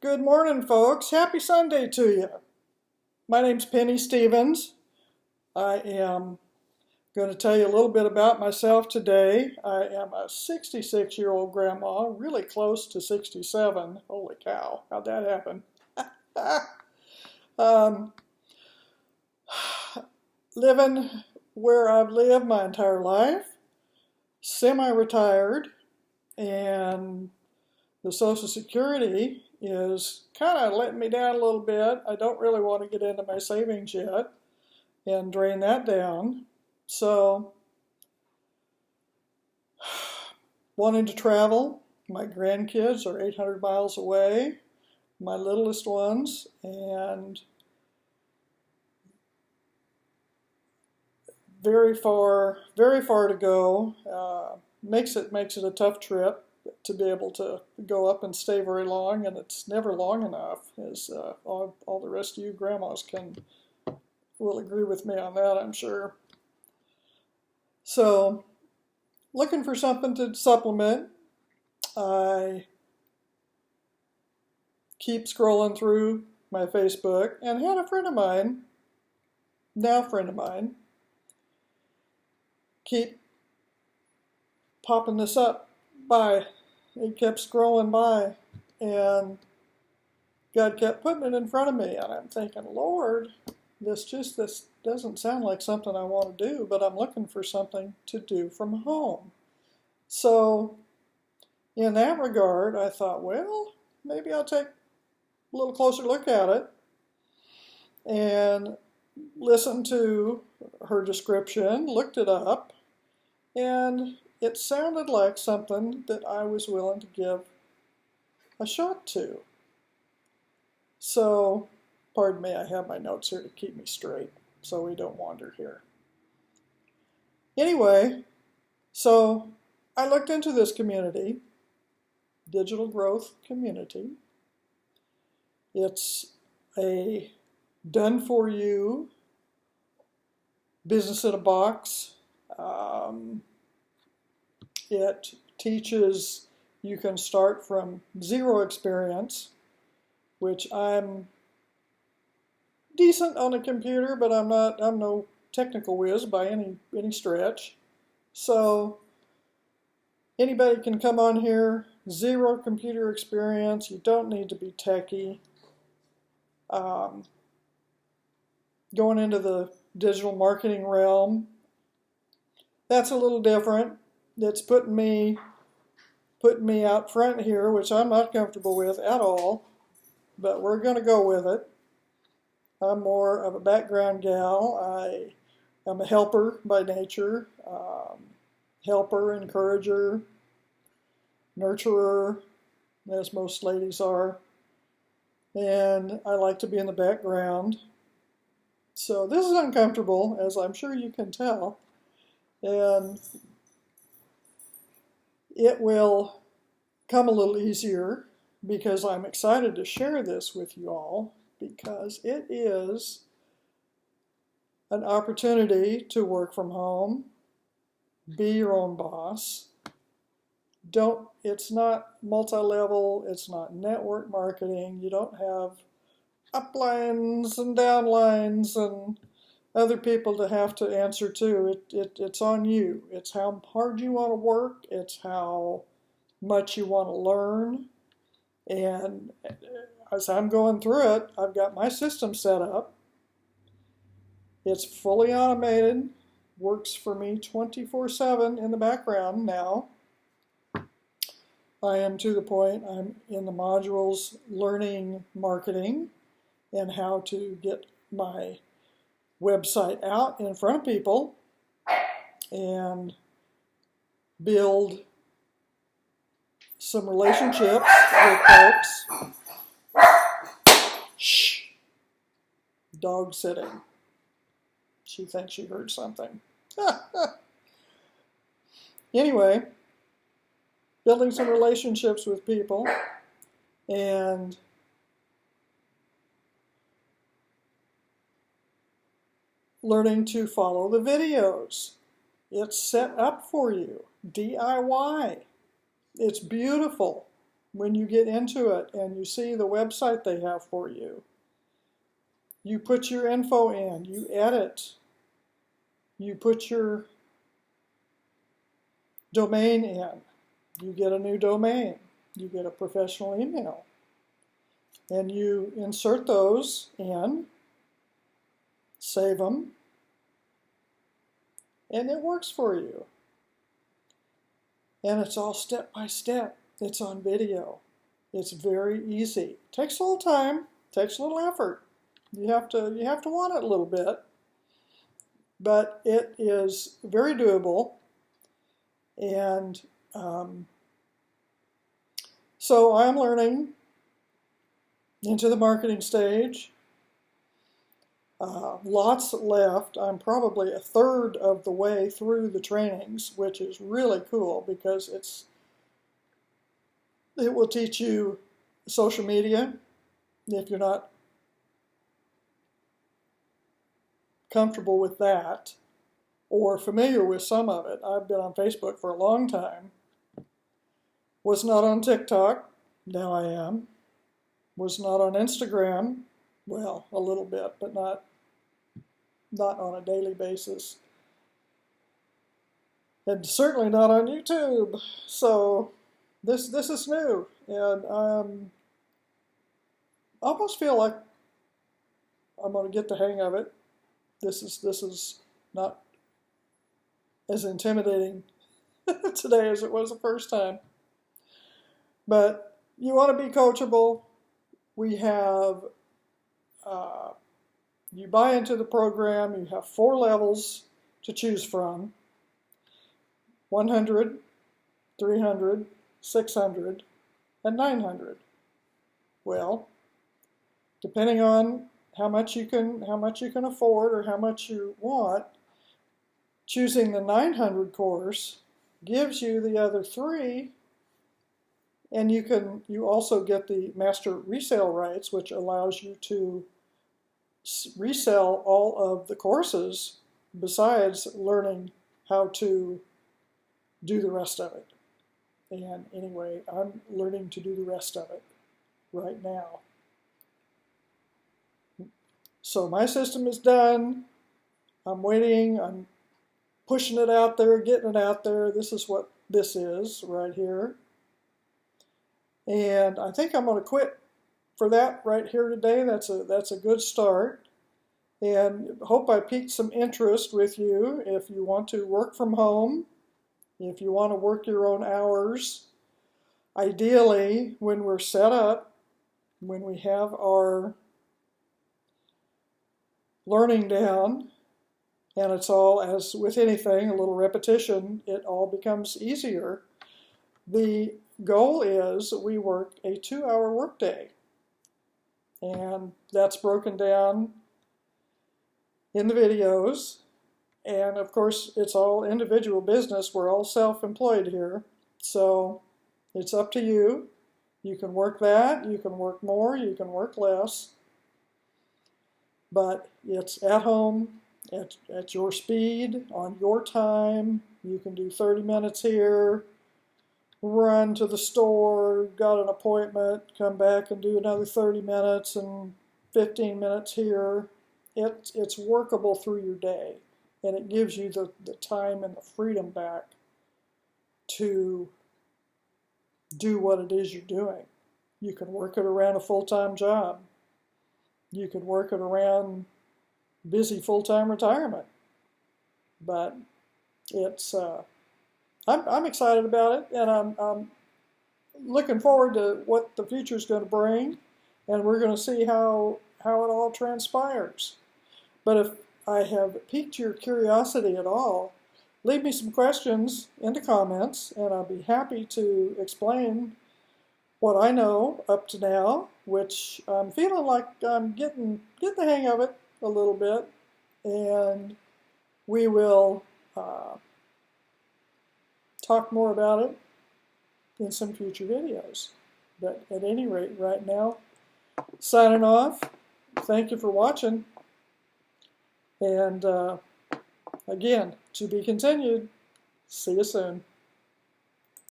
Good morning, folks. Happy Sunday to you. My name's Penny Stevens. I am going to tell you a little bit about myself today. I am a 66-year-old grandma, really close to 67. Holy cow, how'd that happen? um, Living where I've lived my entire life, semi-retired, and the Social Security is kind of letting me down a little bit. I don't really want to get into my savings yet and drain that down. So, wanting to travel. My grandkids are 800 miles away, my littlest ones, and very far to go. Makes it a tough trip to be able to go up and stay very long, and it's never long enough, as all the rest of you grandmas will agree with me on that, I'm sure. So, looking for something to supplement. I keep scrolling through my Facebook and had a friend of mine, keep popping this up by. It kept scrolling by, and God kept putting it in front of me, and I'm thinking, Lord, this doesn't sound like something I want to do, but I'm looking for something to do from home. So, in that regard, I thought, well, maybe I'll take a little closer look at it and listen to her description, looked it up, and it sounded like something that I was willing to give a shot to. So, pardon me, I have my notes here to keep me straight so we don't wander here. Anyway, so I looked into this community, Digital Growth Community. It's a done-for-you, business in a box. It teaches you can start from zero experience, which I'm decent on a computer, but I'm no technical whiz by any stretch. So anybody can come on here, zero computer experience. You don't need to be techie. Going into the digital marketing realm, that's a little different. It's putting me out front here, which I'm not comfortable with at all, but we're going to go with it. I'm more of a background gal. I am a helper by nature, helper, encourager, nurturer, as most ladies are, and I like to be in the background. So this is uncomfortable, as I'm sure you can tell, and it will come a little easier because I'm excited to share this with you all, because it is an opportunity to work from home, be your own boss. It's not multi-level, it's not network marketing. You don't have uplines and downlines and other people to have to answer to. It's on you. It's how hard you want to work. It's how much you want to learn. And as I'm going through it, I've got my system set up. It's fully automated, works for me 24/7 in the background now. I am to the point, I'm in the modules learning marketing and how to get my website out in front of people and build some relationships with folks. Shh. Dog sitting. She thinks she heard something. Anyway, building some relationships with people and learning to follow the videos. It's set up for you. DIY. It's beautiful. when you get into it and you see the website they have for you, you put your info in, you edit, you put your domain in, you get a new domain, you get a professional email, and you insert those in, save them, and it works for you. And it's all step by step. It's on video. It's very easy. Takes a little time, takes a little effort. You have to want it a little bit, but it is very doable. And so I'm learning into the marketing stage. Lots left. I'm probably a third of the way through the trainings, which is really cool because it will teach you social media if you're not comfortable with that or familiar with some of it. I've been on Facebook for a long time. Was not on TikTok. Now I am. Was not on Instagram. Well, a little bit, but not on a daily basis. And certainly not on YouTube. So this is new, and I almost feel like I'm going to get the hang of it. This is not as intimidating today as it was the first time. But you want to be coachable. We have you buy into the program, you have 4 levels to choose from: 100, 300, 600, and 900. Well, depending on how much you can afford or how much you want, choosing the 900 course gives you the other 3, and you also get the master resale rights, which allows you to resell all of the courses besides learning how to do the rest of it. And anyway, I'm learning to do the rest of it right now. So my system is done. I'm waiting. I'm pushing it out there, getting it out there. This is what this is right here. And I think I'm going to quit for that right here today. That's a good start. And hope I piqued some interest with you. If you want to work from home, if you want to work your own hours, ideally when we're set up, when we have our learning down, and it's all, as with anything, a little repetition, it all becomes easier. The goal is we work a 2-hour workday, and that's broken down in the videos. And of course, it's all individual business. We're all self-employed here, so it's up to you. You can work that, you can work more, you can work less, but it's at home, at your speed, on your time. You can do 30 minutes here, run to the store, got an appointment, come back and do another 30 minutes and 15 minutes here. It's workable through your day, and it gives you the time and the freedom back to do what it is you're doing. You can work it around a full-time job. You could work it around busy full-time retirement. But it's I'm excited about it, and I'm looking forward to what the future is going to bring, and we're going to see how it all transpires. But if I have piqued your curiosity at all, leave me some questions in the comments, and I'll be happy to explain what I know up to now, which I'm feeling like I'm getting the hang of it a little bit, and we will talk more about it in some future videos. But at any rate, right now, signing off. Thank you for watching. And again, to be continued. See you soon.